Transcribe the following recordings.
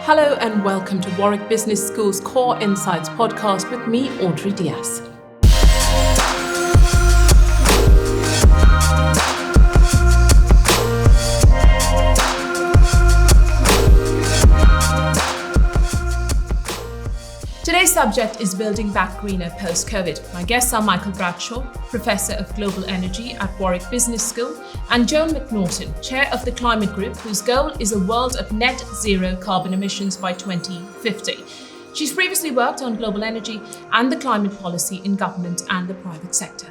Hello and welcome to Warwick Business School's Core Insights podcast with me, Audrey Dias. Today's subject is building back greener post-COVID. My guests are Michael Bradshaw, Professor of Global Energy at Warwick Business School, and Joan MacNaughton, Chair of the Climate Group, whose goal is a world of net zero carbon emissions by 2050. She's previously worked on global energy and the climate policy in government and the private sector.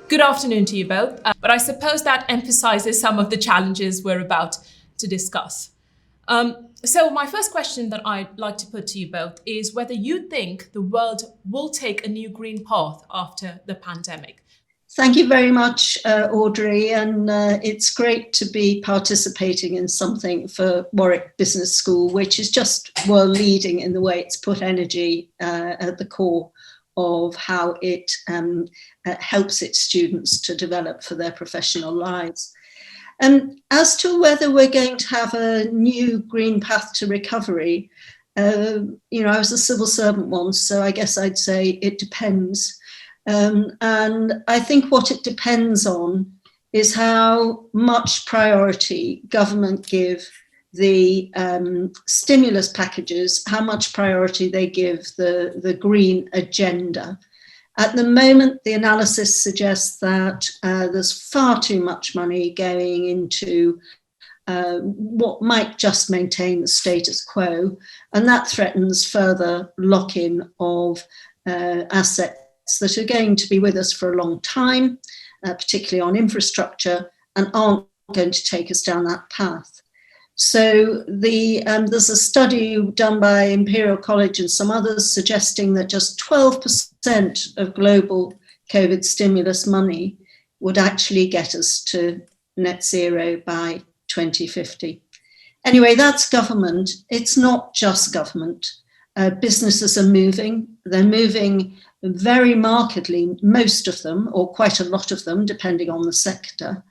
Good afternoon to you both, but I suppose that emphasises some of the challenges we're about to discuss. So my first question that I'd like to put to you both is whether you think the world will take a new green path after the pandemic. Thank you very much, Audrey, and it's great to be participating in something for Warwick Business School, which is just world leading in the way it's put energy at the core of how it helps its students to develop for their professional lives. As to whether we're going to have a new green path to recovery, I was a civil servant once, so I guess I'd say it depends. And I think what it depends on is how much priority government give the stimulus packages, how much priority they give the green agenda. At the moment, the analysis suggests that there's far too much money going into what might just maintain the status quo, and that threatens further lock-in of assets that are going to be with us for a long time, particularly on infrastructure, and aren't going to take us down that path. So there's a study done by Imperial College and some others suggesting that just 12% of global COVID stimulus money would actually get us to net zero by 2050. Anyway, that's government. It's not just government. Businesses are moving. They're moving very markedly, most of them, or quite a lot of them, depending on the sector.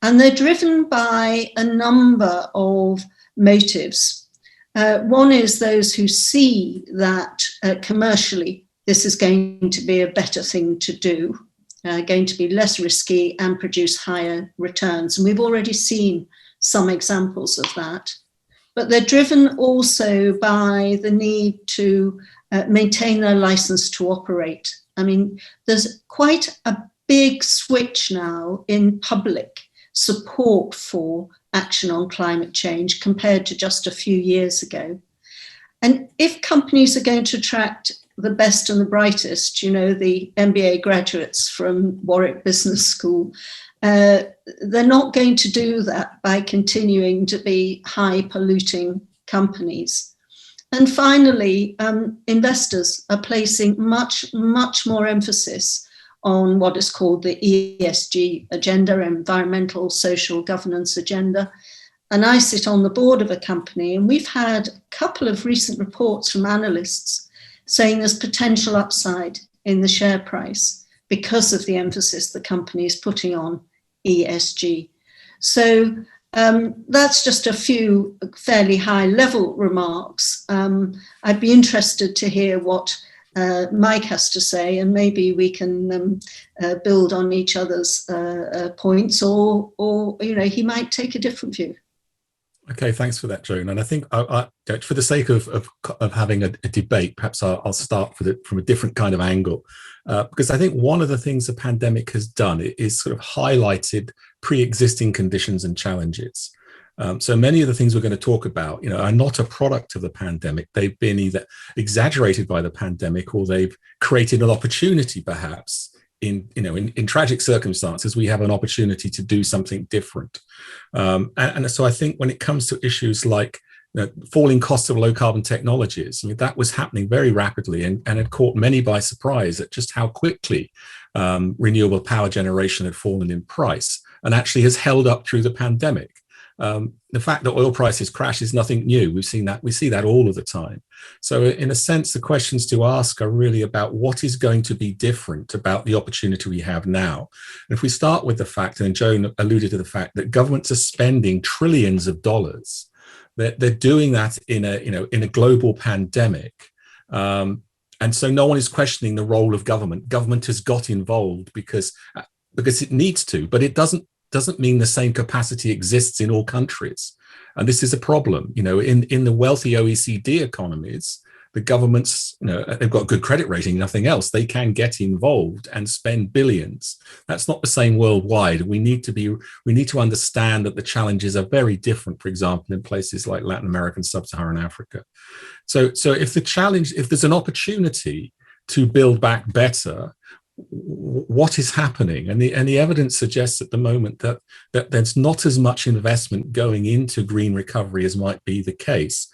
And they're driven by a number of motives. One is those who see that commercially this is going to be a better thing to do, going to be less risky and produce higher returns. And we've already seen some examples of that. But they're driven also by the need to maintain their license to operate. I mean, there's quite a big switch now in public support for action on climate change compared to just a few years ago. And if companies are going to attract the best and the brightest, the MBA graduates from Warwick Business School, they're not going to do that by continuing to be high polluting companies. And finally, investors are placing much, much more emphasis on what is called the ESG agenda, environmental, social governance agenda. And I sit on the board of a company, and we've had a couple of recent reports from analysts saying there's potential upside in the share price because of the emphasis the company is putting on ESG. So that's just a few fairly high level remarks. I'd be interested to hear what Mike has to say, and maybe we can build on each other's points, or he might take a different view. Okay, thanks for that, Joan. And I think for the sake of having a debate, perhaps I'll start from a different kind of angle, because I think one of the things the pandemic has done is sort of highlighted pre-existing conditions and challenges. So many of the things we're going to talk about, are not a product of the pandemic. They've been either exaggerated by the pandemic, or they've created an opportunity, perhaps, in tragic circumstances. We have an opportunity to do something different. And so I think when it comes to issues like falling costs of low carbon technologies, that was happening very rapidly and had caught many by surprise at just how quickly renewable power generation had fallen in price, and actually has held up through the pandemic. The fact that oil prices crash is nothing new. We see that all of the time. So in a sense, the questions to ask are really about what is going to be different about the opportunity we have now. And if we start with the fact, and Joan alluded to the fact that governments are spending trillions of dollars, They're doing that in a global pandemic. And so no one is questioning the role of government. Government has got involved because it needs to, but it doesn't mean the same capacity exists in all countries. And this is a problem. In the wealthy OECD economies, the governments, they've got good credit rating, nothing else. They can get involved and spend billions. That's not the same worldwide. We need to understand that the challenges are very different, for example, in places like Latin America and Sub-Saharan Africa. So if there's an opportunity to build back better, what is happening? And the evidence suggests at the moment that there's not as much investment going into green recovery as might be the case.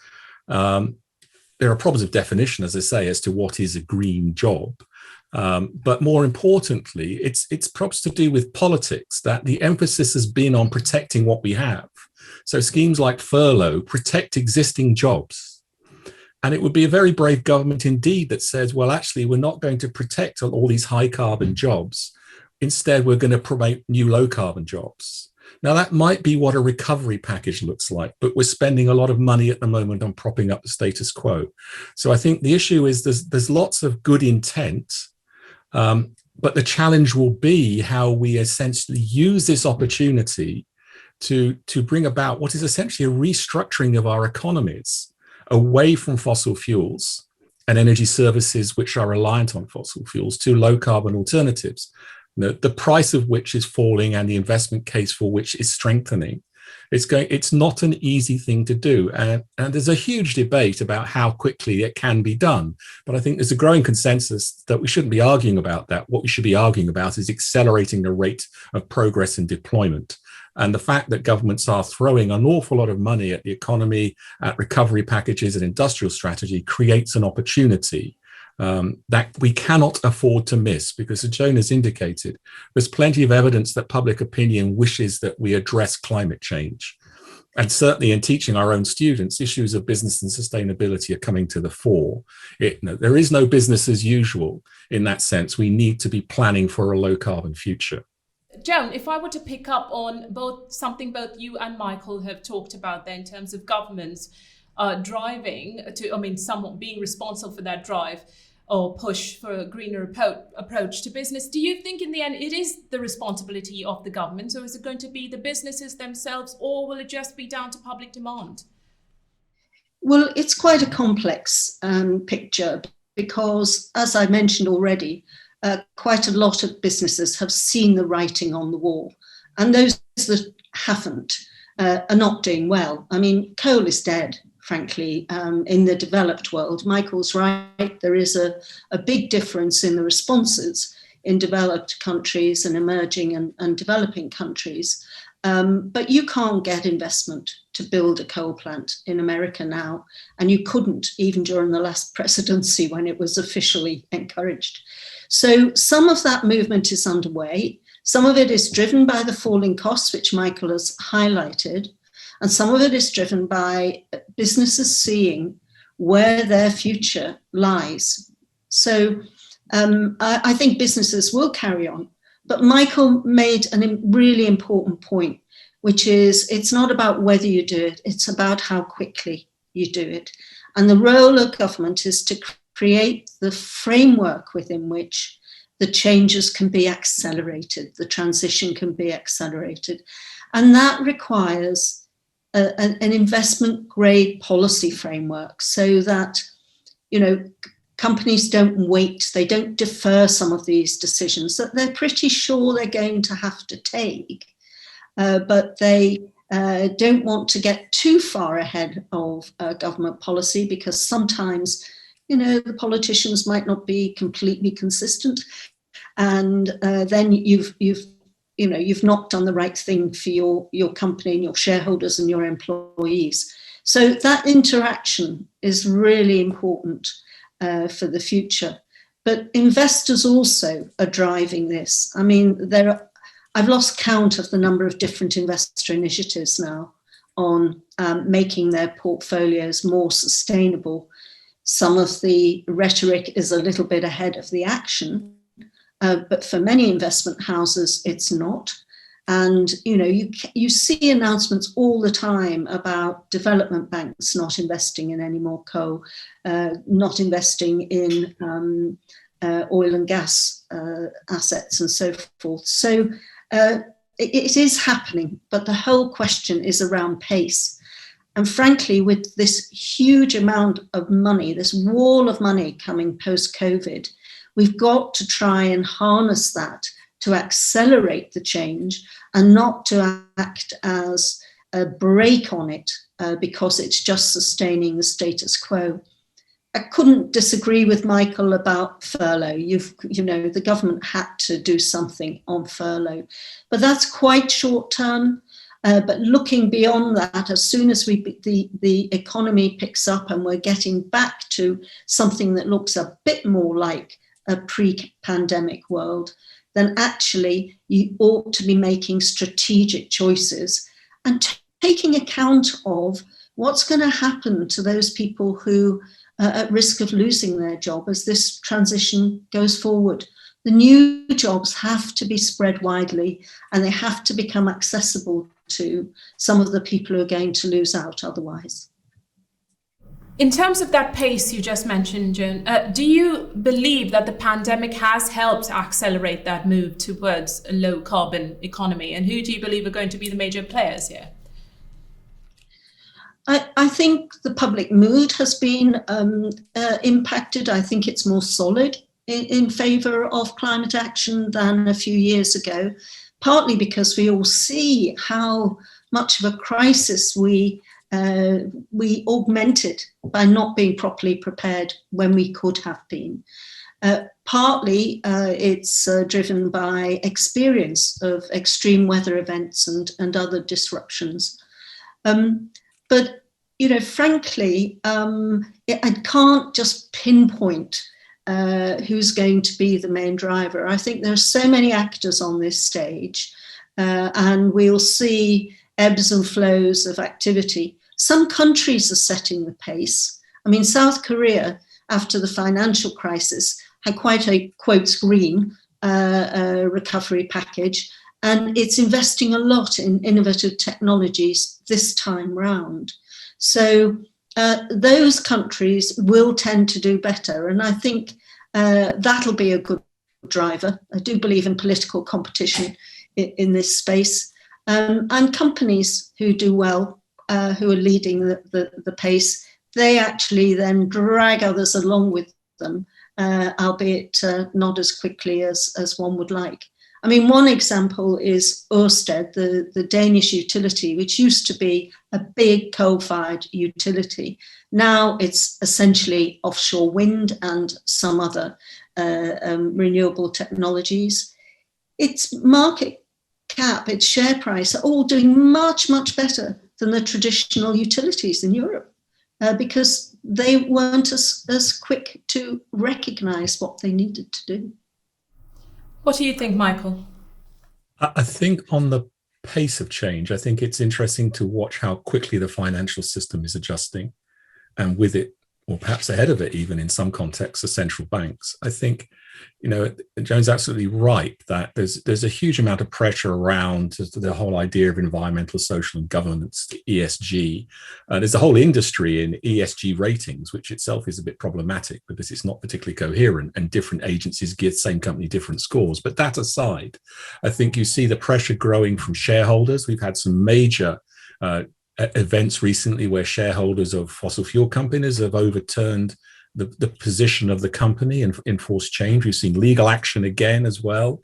There are problems of definition, as I say, as to what is a green job. But more importantly, it's perhaps to do with politics, that the emphasis has been on protecting what we have. So schemes like furlough protect existing jobs. And it would be a very brave government indeed that says, well, actually, we're not going to protect all these high carbon jobs. Instead, we're going to promote new low carbon jobs. Now, that might be what a recovery package looks like, but we're spending a lot of money at the moment on propping up the status quo. So I think the issue is there's lots of good intent, but the challenge will be how we essentially use this opportunity to bring about what is essentially a restructuring of our economies away from fossil fuels and energy services which are reliant on fossil fuels to low carbon alternatives, the price of which is falling and the investment case for which is strengthening. It's not an easy thing to do. And there's a huge debate about how quickly it can be done. But I think there's a growing consensus that we shouldn't be arguing about that. What we should be arguing about is accelerating the rate of progress and deployment. And the fact that governments are throwing an awful lot of money at the economy, at recovery packages and industrial strategy creates an opportunity that we cannot afford to miss, because as Joan has indicated, there's plenty of evidence that public opinion wishes that we address climate change. And certainly in teaching our own students, issues of business and sustainability are coming to the fore. There is no business as usual in that sense. We need to be planning for a low carbon future. Joan, if I were to pick up on something both you and Michael have talked about there in terms of governments driving to, somewhat being responsible for that drive or push for a greener approach to business, do you think in the end it is the responsibility of the government, or is it going to be the businesses themselves, or will it just be down to public demand? Well, it's quite a complex picture because, as I mentioned already, quite a lot of businesses have seen the writing on the wall, and those that haven't are not doing well. Coal is dead, frankly, in the developed world. Michael's right, there is a big difference in the responses in developed countries and emerging and developing countries. But you can't get investment to build a coal plant in America now, and you couldn't even during the last presidency when it was officially encouraged. So some of that movement is underway. Some of it is driven by the falling costs, which Michael has highlighted, and some of it is driven by businesses seeing where their future lies. So I think businesses will carry on. But Michael made a really important point, which is it's not about whether you do it, it's about how quickly you do it. And the role of government is to create the framework within which the changes can be accelerated, the transition can be accelerated. And that requires an investment grade policy framework so that, companies don't wait, they don't defer some of these decisions that they're pretty sure they're going to have to take, but they don't want to get too far ahead of government policy, because sometimes, the politicians might not be completely consistent, and then you've not done the right thing for your company and your shareholders and your employees. So that interaction is really important for the future. But investors also are driving this. I've lost count of the number of different investor initiatives now on making their portfolios more sustainable. Some of the rhetoric is a little bit ahead of the action, but for many investment houses, it's not. And you see announcements all the time about development banks not investing in any more coal, not investing in oil and gas assets and so forth. So it is happening, but the whole question is around pace. And frankly, with this huge amount of money, this wall of money coming post-COVID, we've got to try and harness that to accelerate the change and not to act as a brake on it because it's just sustaining the status quo. I couldn't disagree with Michael about furlough. The government had to do something on furlough, but that's quite short term. But looking beyond that, as soon as the economy picks up and we're getting back to something that looks a bit more like a pre-pandemic world, then actually you ought to be making strategic choices and taking account of what's going to happen to those people who are at risk of losing their job as this transition goes forward. The new jobs have to be spread widely and they have to become accessible to some of the people who are going to lose out otherwise. In terms of that pace you just mentioned, Joan, do you believe that the pandemic has helped accelerate that move towards a low carbon economy? And who do you believe are going to be the major players here? I think the public mood has been impacted. I think it's more solid in favour of climate action than a few years ago, partly because we all see how much of a crisis we augmented by not being properly prepared when we could have been. Partly it's driven by experience of extreme weather events and other disruptions. But, frankly, I can't just pinpoint who's going to be the main driver. I think there are so many actors on this stage and we'll see ebbs and flows of activity. Some countries are setting the pace. I mean, South Korea, after the financial crisis, had quite a, quotes, green recovery package, and it's investing a lot in innovative technologies this time round. So those countries will tend to do better, and I think that'll be a good driver. I do believe in political competition in this space. And companies who do well, who are leading the pace, they actually then drag others along with them, albeit not as quickly as one would like. I mean, one example is Ørsted, the Danish utility, which used to be a big coal-fired utility. Now it's essentially offshore wind and some other renewable technologies. Its market cap, its share price are all doing much, much better than the traditional utilities in Europe because they weren't as quick to recognise what they needed to do. What do you think, Michael? I think on the pace of change, I think it's interesting to watch how quickly the financial system is adjusting, and with it, or perhaps ahead of it, even in some contexts, the central banks. I think, Joan's absolutely right that there's a huge amount of pressure around the whole idea of environmental, social, and governance, ESG. There's a whole industry in ESG ratings, which itself is a bit problematic because it's not particularly coherent and different agencies give the same company different scores. But that aside, I think you see the pressure growing from shareholders. We've had some major events recently where shareholders of fossil fuel companies have overturned the position of the company and enforced change. We've seen legal action again as well.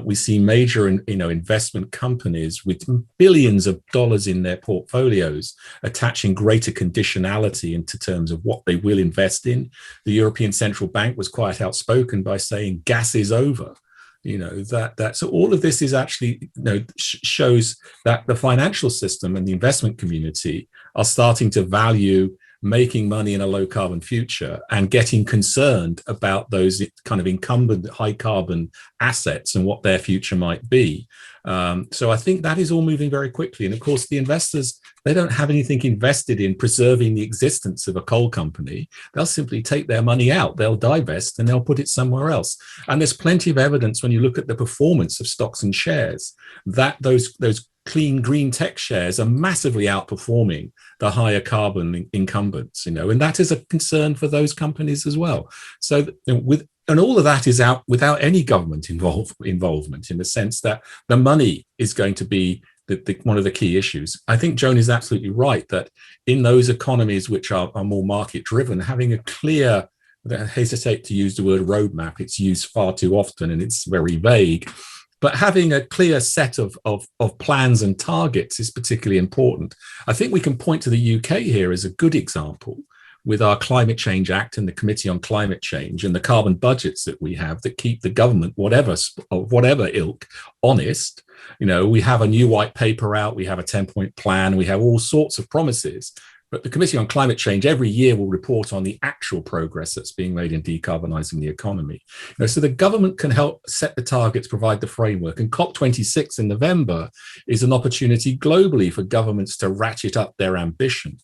We see major, investment companies with billions of dollars in their portfolios attaching greater conditionality into terms of what they will invest in. The European Central Bank was quite outspoken by saying gas is over. So all of this is actually, shows that the financial system and the investment community are starting to value making money in a low carbon future and getting concerned about those kind of incumbent high carbon assets and what their future might be. So I think that is all moving very quickly. And of course, the investors, they don't have anything invested in preserving the existence of a coal company. They'll simply take their money out, they'll divest, and they'll put it somewhere else. And there's plenty of evidence when you look at the performance of stocks and shares that those clean green tech shares are massively outperforming the higher carbon incumbents, and that is a concern for those companies as well. So and all of that is out without any government involvement, in the sense that the money is going to be one of the key issues. I think Joan is absolutely right that in those economies which are more market driven, having a clear, I hesitate to use the word roadmap, it's used far too often and it's very vague, but having a clear set of plans and targets is particularly important. I think we can point to the UK here as a good example, with our Climate Change Act and the Committee on Climate Change and the carbon budgets that we have that keep the government, whatever ilk, honest. We have a new white paper out, we have a 10-point plan, we have all sorts of promises. But the Committee on Climate Change every year will report on the actual progress that's being made in decarbonising the economy. So the government can help set the targets, provide the framework. And COP26 in November is an opportunity globally for governments to ratchet up their ambition.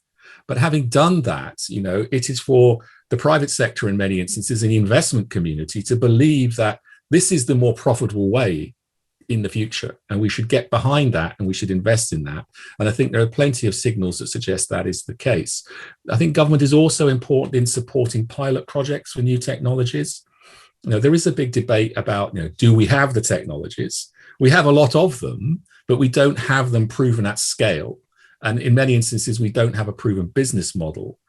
But having done that, it is for the private sector in many instances, and the investment community, to believe that this is the more profitable way in the future, and we should get behind that and we should invest in that. And I think there are plenty of signals that suggest that is the case. I think government is also important in supporting pilot projects for new technologies. There is a big debate about, do we have the technologies? We have a lot of them, but we don't have them proven at scale. And in many instances, we don't have a proven business model,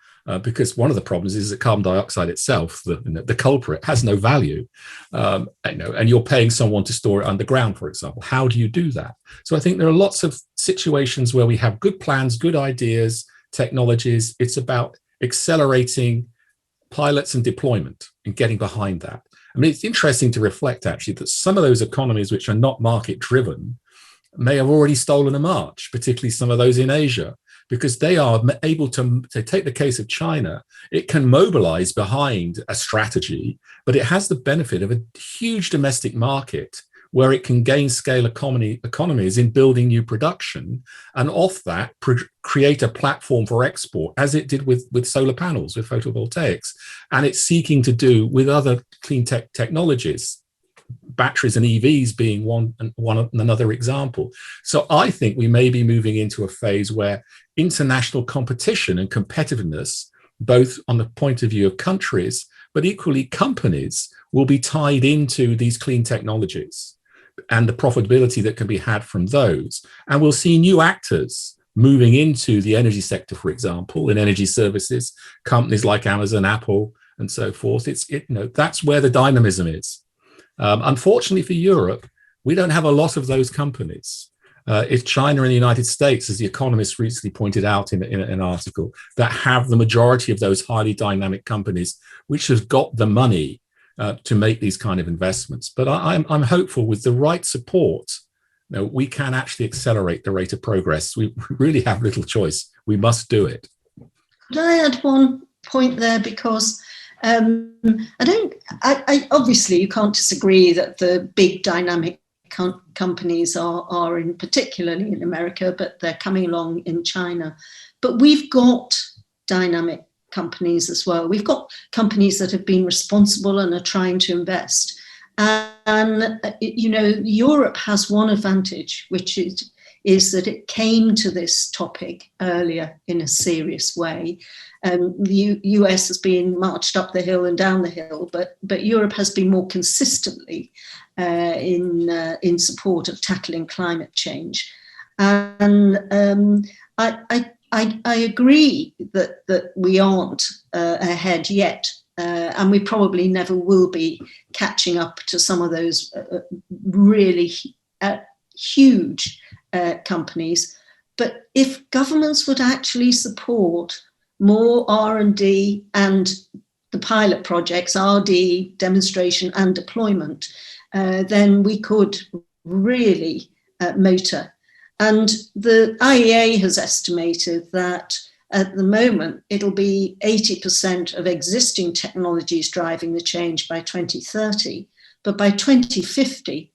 because one of the problems is that carbon dioxide itself, the culprit, has no value. And you're paying someone to store it underground, for example. How do you do that? So I think there are lots of situations where we have good plans, good ideas, technologies. It's about accelerating pilots and deployment and getting behind that. I mean, it's interesting to reflect, actually, that some of those economies which are not market driven may have already stolen a march, particularly some of those in Asia, because they are able to take the case of China. It can mobilize behind a strategy, but it has the benefit of a huge domestic market where it can gain scale economies in building new production, and off that create a platform for export, as it did with solar panels, with photovoltaics, and it's seeking to do with other clean technologies, batteries and EVs being one another example. So I think we may be moving into a phase where international competition and competitiveness, both on the point of view of countries, but equally companies, will be tied into these clean technologies and the profitability that can be had from those. And we'll see new actors moving into the energy sector, for example, in energy services, companies like Amazon, Apple, and so forth. That's where the dynamism is. Unfortunately for Europe, we don't have a lot of those companies. It's China and the United States, as The Economist recently pointed out in an article, that have the majority of those highly dynamic companies, which have got the money to make these kind of investments. But I'm hopeful with the right support, we can actually accelerate the rate of progress. We really have little choice. We must do it. Could I add one point there? Because I obviously you can't disagree that the big dynamic companies are in particularly in America, but they're coming along in China. But we've got dynamic companies as well. We've got companies that have been responsible and are trying to invest. And Europe has one advantage, which is that it came to this topic earlier in a serious way. The US has been marched up the hill and down the hill, but Europe has been more consistently in support of tackling climate change. And I agree that we aren't ahead yet, and we probably never will be catching up to some of those really huge companies. But if governments would actually support more R&D and the pilot projects, RD, demonstration and deployment, then we could really motor. And the IEA has estimated that at the moment, it'll be 80% of existing technologies driving the change by 2030. But by 2050,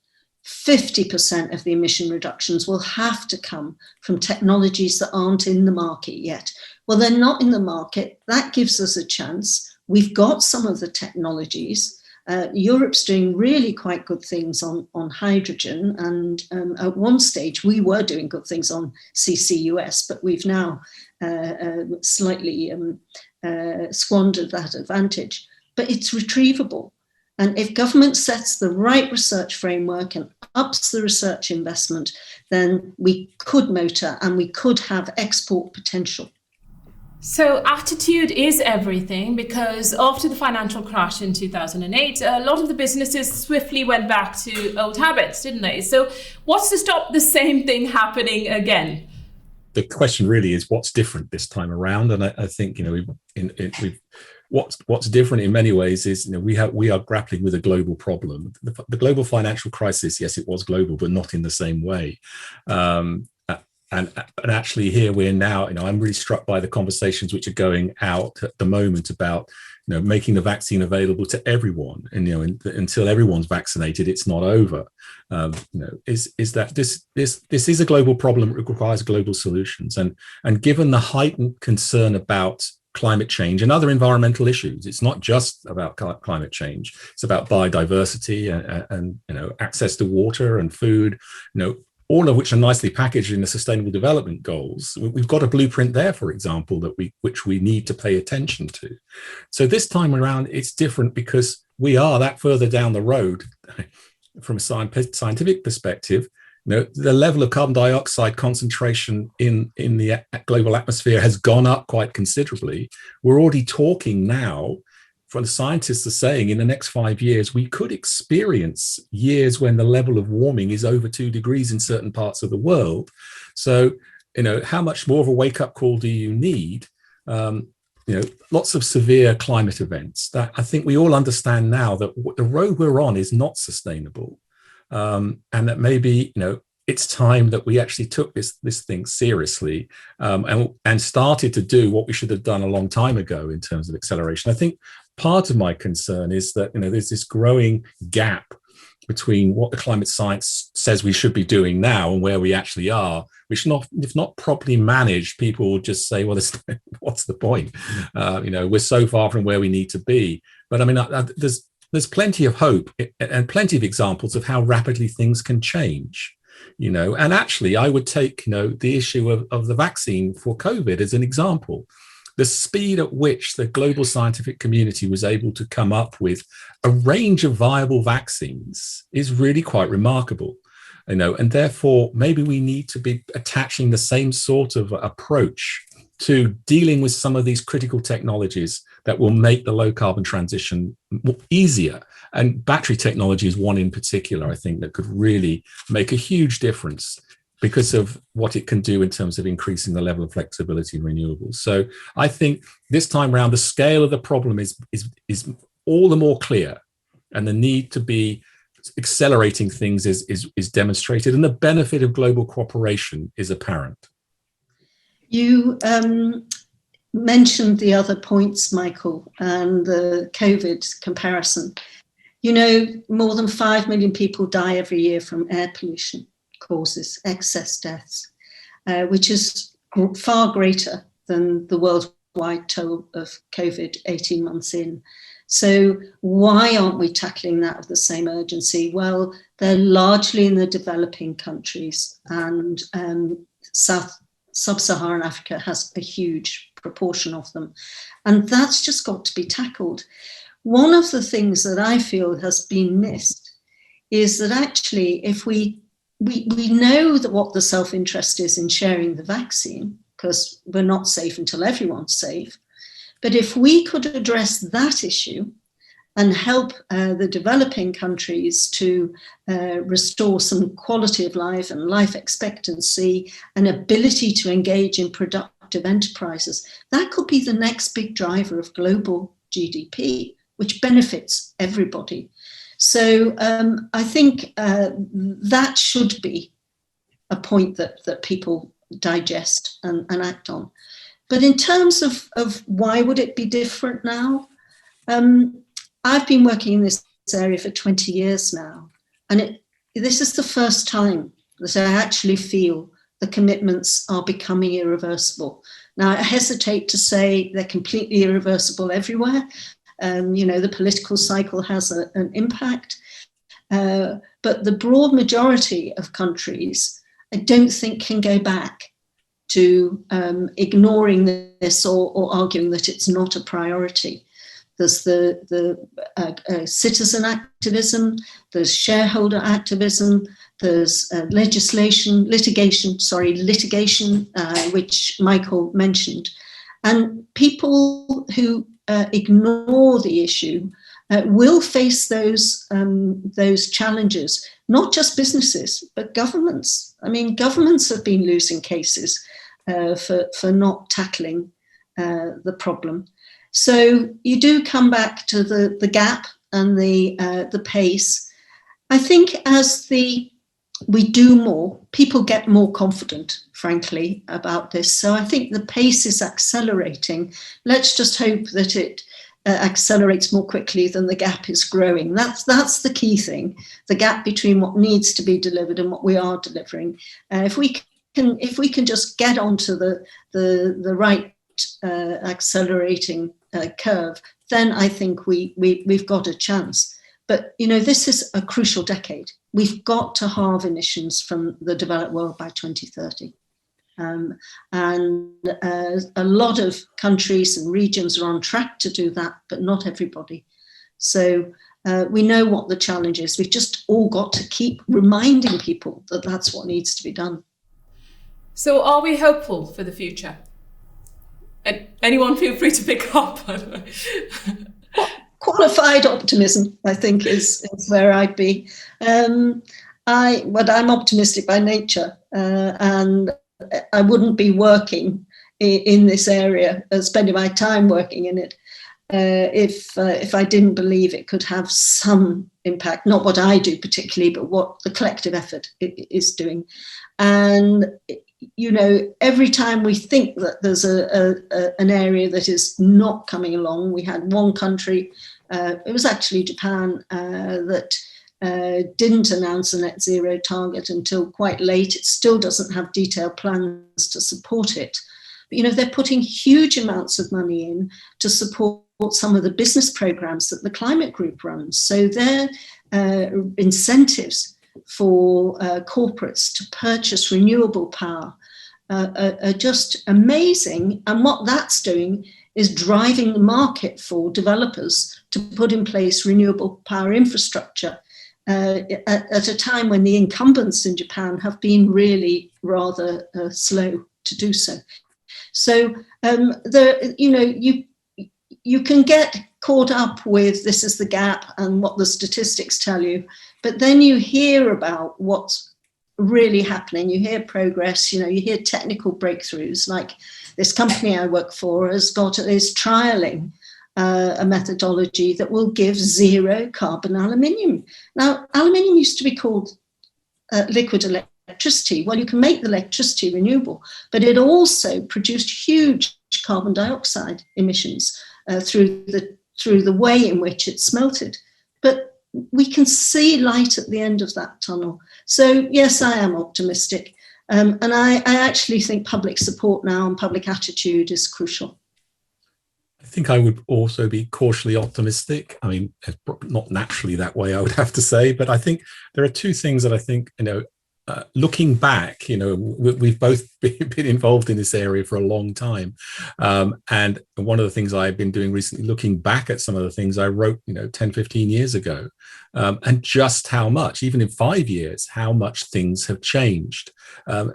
50% of the emission reductions will have to come from technologies that aren't in the market yet. Well, they're not in the market. That gives us a chance. We've got some of the technologies. Europe's doing really quite good things on hydrogen. And at one stage, we were doing good things on CCUS, but we've now slightly squandered that advantage. But it's retrievable. And if government sets the right research framework and ups the research investment, then we could motor and we could have export potential. So attitude is everything, because after the financial crash in 2008, a lot of the businesses swiftly went back to old habits, didn't they? So what's to stop the same thing happening again? The question really is what's different this time around, and I think what's different in many ways is we are grappling with a global problem. The global financial crisis, yes, it was global, but not in the same way. And actually here we're now, I'm really struck by the conversations which are going out at the moment about, making the vaccine available to everyone. And, until everyone's vaccinated, it's not over. Is that this is a global problem. It requires global solutions. And given the heightened concern about climate change and other environmental issues, it's not just about climate change. It's about biodiversity and access to water and food, all of which are nicely packaged in the Sustainable Development Goals. We've got a blueprint there, for example, which we need to pay attention to. So this time around, it's different because we are that further down the road from a scientific perspective. The level of carbon dioxide concentration in the global atmosphere has gone up quite considerably. We're already talking now, the scientists are saying in the next 5 years, we could experience years when the level of warming is over 2 degrees in certain parts of the world. So, how much more of a wake-up call do you need? Lots of severe climate events that I think we all understand now that the road we're on is not sustainable. And that maybe, it's time that we actually took this thing seriously and started to do what we should have done a long time ago in terms of acceleration. I think part of my concern is that there's this growing gap between what the climate science says we should be doing now and where we actually are, which if not properly managed, people will just say, well, what's the point? We're so far from where we need to be. But there's plenty of hope and plenty of examples of how rapidly things can change. And actually, I would take, the issue of the vaccine for COVID as an example. The speed at which the global scientific community was able to come up with a range of viable vaccines is really quite remarkable. And therefore, maybe we need to be attaching the same sort of approach to dealing with some of these critical technologies that will make the low carbon transition easier. And battery technology is one in particular, I think, that could really make a huge difference because of what it can do in terms of increasing the level of flexibility in renewables. So I think this time around, the scale of the problem is all the more clear, and the need to be accelerating things is demonstrated, and the benefit of global cooperation is apparent. You mentioned the other points, Michael, and the COVID comparison. More than 5 million people die every year from air pollution causes excess deaths, which is far greater than the worldwide toll of COVID 18 months in. So why aren't we tackling that with the same urgency? Well, they're largely in the developing countries, and Sub-Saharan Africa has a huge proportion of them. And that's just got to be tackled. One of the things that I feel has been missed is that actually, if we know that what the self-interest is in sharing the vaccine, because we're not safe until everyone's safe. But if we could address that issue and help the developing countries to restore some quality of life and life expectancy and ability to engage in productive enterprises, that could be the next big driver of global GDP, which benefits everybody. So I think that should be a point that people digest and act on. But in terms of why would it be different now? I've been working in this area for 20 years now, and this is the first time that I actually feel the commitments are becoming irreversible. Now, I hesitate to say they're completely irreversible everywhere. The political cycle has an impact. But the broad majority of countries, I don't think can go back to ignoring this or arguing that it's not a priority. There's the citizen activism, there's shareholder activism, there's litigation, which Michael mentioned. And people who ignore the issue will face those challenges, not just businesses, but governments. I mean, governments have been losing cases for not tackling the problem. So you do come back to the gap and the pace. I think as we do more, people get more confident, frankly, about this. So I think the pace is accelerating. Let's just hope that it accelerates more quickly than the gap is growing. That's the key thing, the gap between what needs to be delivered and what we are delivering. If we can just get onto the right accelerating curve, then I think we've got a chance. But this is a crucial decade. We've got to halve emissions from the developed world by 2030. And a lot of countries and regions are on track to do that, but not everybody. So we know what the challenge is. We've just all got to keep reminding people that that's what needs to be done. So are we hopeful for the future? And anyone feel free to pick up. Qualified optimism, I think, is where I'd be. I'm optimistic by nature, and I wouldn't be working in this area, spending my time working in it, if I didn't believe it could have some impact. Not what I do particularly, but what the collective effort is doing. And every time we think that there's an area that is not coming along, we had one country, it was actually Japan, that didn't announce a net zero target until quite late. It still doesn't have detailed plans to support it. But, they're putting huge amounts of money in to support some of the business programs that the climate group runs. So their incentives for corporates to purchase renewable power are just amazing. And what that's doing is driving the market for developers to put in place renewable power infrastructure at a time when the incumbents in Japan have been really rather slow to do so. So you can get caught up with this is the gap and what the statistics tell you, but then you hear about what's really happening. You hear progress, you hear technical breakthroughs, like this company I work for is trialing a methodology that will give zero carbon aluminium. Now, aluminium used to be called liquid electricity. Well, you can make the electricity renewable, but it also produced huge carbon dioxide emissions through the way in which it's smelted. But we can see light at the end of that tunnel. So yes, I am optimistic. And I actually think public support now and public attitude is crucial. I think I would also be cautiously optimistic. I mean, not naturally that way, I would have to say, but I think there are two things that I think, looking back, we've both been involved in this area for a long time. And one of the things I've been doing recently, looking back at some of the things I wrote, 10, 15 years ago, and just how much, even in 5 years, how much things have changed,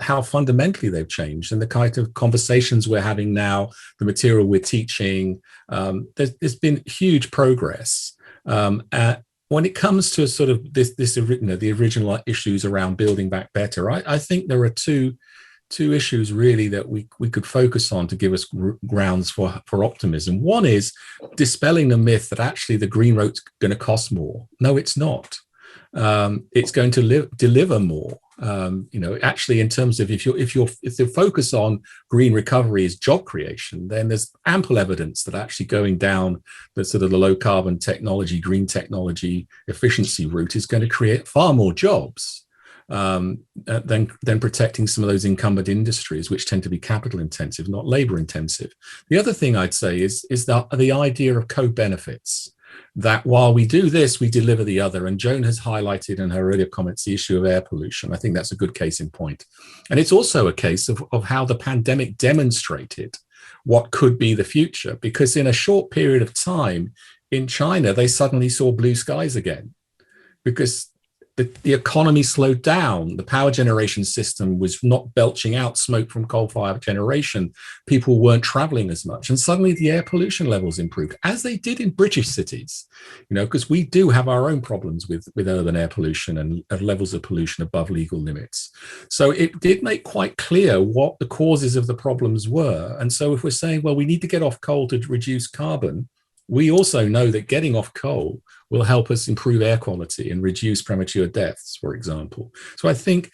how fundamentally they've changed, and the kind of conversations we're having now, the material we're teaching, there's been huge progress. When it comes to sort of the original issues around building back better, I think there are two issues really that we could focus on to give us grounds for optimism. One is dispelling the myth that actually the green road's going to cost more. No, it's not. it's going to deliver more. Actually, in terms of if the focus on green recovery is job creation, then there's ample evidence that actually going down the sort of the low carbon technology, green technology efficiency route is going to create far more jobs than protecting some of those incumbent industries, which tend to be capital intensive, not labor intensive. The other thing I'd say is the idea of co-benefits. That while we do this, we deliver the other. And Joan has highlighted in her earlier comments the issue of air pollution. I think that's a good case in point. And it's also a case of how the pandemic demonstrated what could be the future, because in a short period of time in China, they suddenly saw blue skies again, because the economy slowed down. The power generation system was not belching out smoke from coal-fired generation. People weren't traveling as much. And suddenly the air pollution levels improved, as they did in British cities, because we do have our own problems with urban air pollution and levels of pollution above legal limits. So it did make quite clear what the causes of the problems were. And so if we're saying, well, we need to get off coal to reduce carbon, we also know that getting off coal will help us improve air quality and reduce premature deaths, for example. So I think,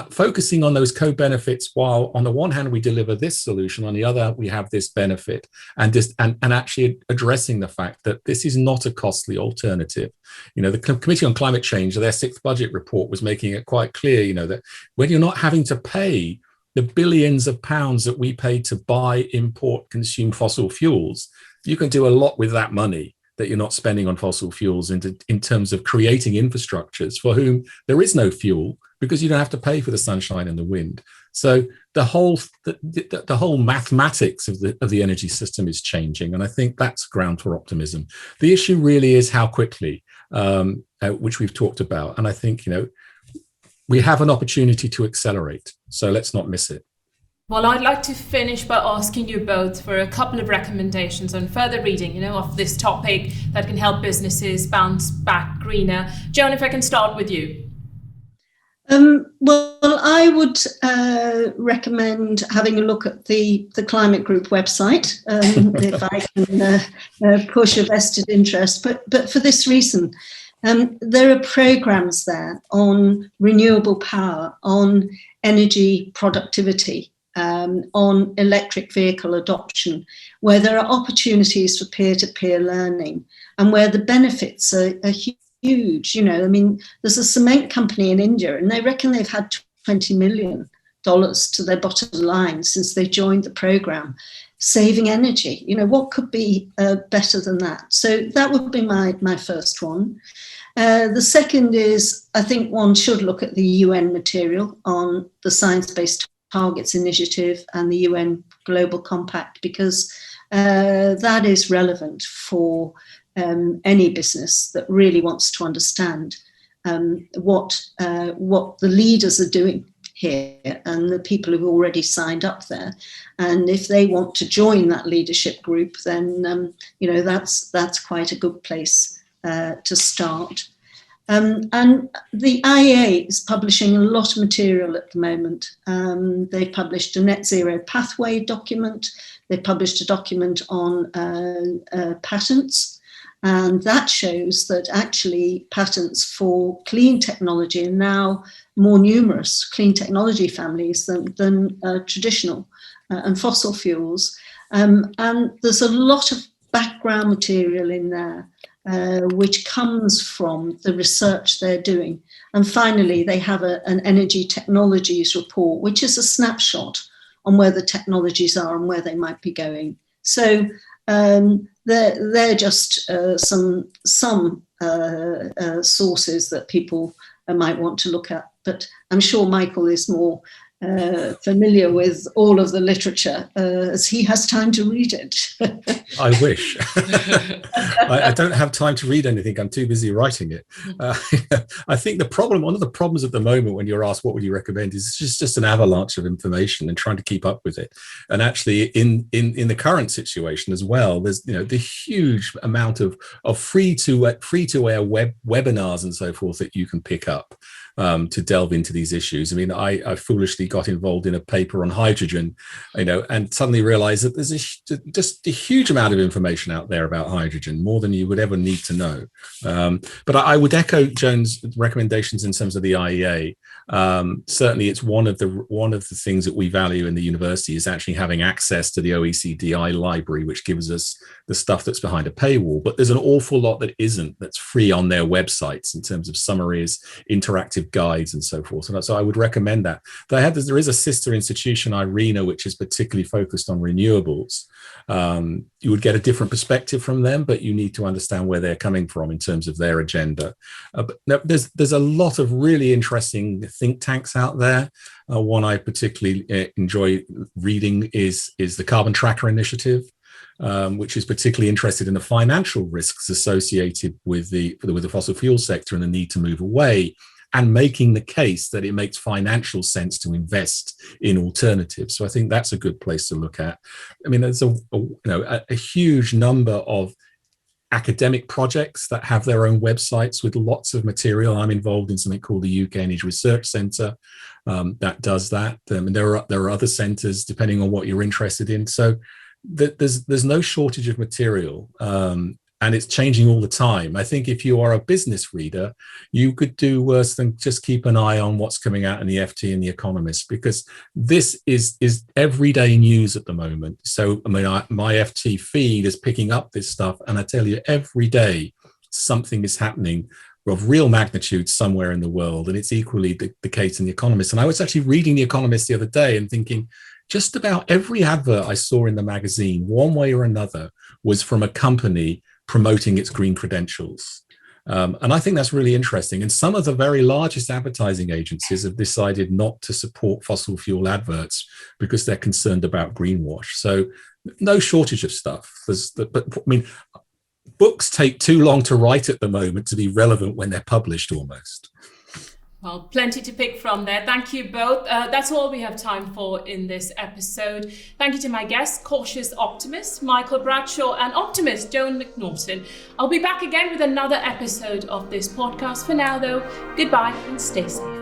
focusing on those co-benefits, while on the one hand we deliver this solution, on the other we have this benefit, and actually addressing the fact that this is not a costly alternative. The Committee on Climate Change, their 6th budget report, was making it quite clear, that when you're not having to pay the billions of pounds that we pay to buy, import, consume fossil fuels, you can do a lot with that money that you're not spending on fossil fuels in terms of creating infrastructures for whom there is no fuel, because you don't have to pay for the sunshine and the wind. So the whole mathematics of the energy system is changing, and I think that's ground for optimism. The issue really is how quickly, which we've talked about, and I think we have an opportunity to accelerate. So let's not miss it. Well, I'd like to finish by asking you both for a couple of recommendations on further reading, of this topic that can help businesses bounce back greener. Joan, if I can start with you. Well, I would recommend having a look at the Climate Group website, if I can push a vested interest. But for this reason, there are programs there on renewable power, on energy productivity, on electric vehicle adoption, where there are opportunities for peer-to-peer learning and where the benefits are huge. There's a cement company in India, and they reckon they've had $20 million to their bottom line since they joined the program, saving energy. What could be better than that? So that would be my first one. The second is, I think one should look at the UN material on the Science-Based Targets Initiative and the UN Global Compact, because that is relevant for any business that really wants to understand what the leaders are doing here and the people who've already signed up there. And if they want to join that leadership group, then that's quite a good place to start. And the IEA is publishing a lot of material at the moment. They've published a net zero pathway document. They published a document on patents. And that shows that actually patents for clean technology are now more numerous, clean technology families, than traditional and fossil fuels. And there's a lot of background material in there, which comes from the research they're doing. And finally, they have an energy technologies report, which is a snapshot on where the technologies are and where they might be going. So they're just some sources that people might want to look at. But I'm sure Michael is more familiar with all of the literature, as he has time to read it. I wish. I don't have time to read anything. I'm too busy writing it. I think one of the problems at the moment when you're asked what would you recommend is it's just an avalanche of information and trying to keep up with it. And actually in the current situation as well, there's the huge amount of free to air webinars and so forth that you can pick up to delve into these issues. I mean, I foolishly actually got involved in a paper on hydrogen, and suddenly realized that there's just a huge amount of information out there about hydrogen, more than you would ever need to know. But I would echo Joan's recommendations in terms of the IEA. Certainly, it's one of the things that we value in the university is actually having access to the OECD library, which gives us the stuff that's behind a paywall. But there's an awful lot that isn't, that's free on their websites in terms of summaries, interactive guides, and so forth. So I would recommend that. There is a sister institution, IRENA, which is particularly focused on renewables. You would get a different perspective from them, but you need to understand where they're coming from in terms of their agenda. But there's a lot of really interesting think tanks out there. One I particularly enjoy reading is the Carbon Tracker Initiative, which is particularly interested in the financial risks associated with the fossil fuel sector and the need to move away, and making the case that it makes financial sense to invest in alternatives. So I think that's a good place to look at. I mean, there's a huge number of academic projects that have their own websites with lots of material. I'm involved in something called the UK Energy Research Centre that does that. And there are other centres depending on what you're interested in. So there's no shortage of material. And it's changing all the time. I think if you are a business reader, you could do worse than just keep an eye on what's coming out in the FT and the Economist, because this is everyday news at the moment. So, I mean, my FT feed is picking up this stuff, and I tell you, every day something is happening of real magnitude somewhere in the world, and it's equally the case in the Economist. And I was actually reading the Economist the other day and thinking, just about every advert I saw in the magazine, one way or another, was from a company promoting its green credentials. And I think that's really interesting. And some of the very largest advertising agencies have decided not to support fossil fuel adverts because they're concerned about greenwash. So no shortage of stuff. But I mean, books take too long to write at the moment to be relevant when they're published almost. Well, plenty to pick from there. Thank you both. That's all we have time for in this episode. Thank you to my guests, cautious optimist Michael Bradshaw and optimist Joan MacNaughton. I'll be back again with another episode of this podcast. For now, though, goodbye and stay safe.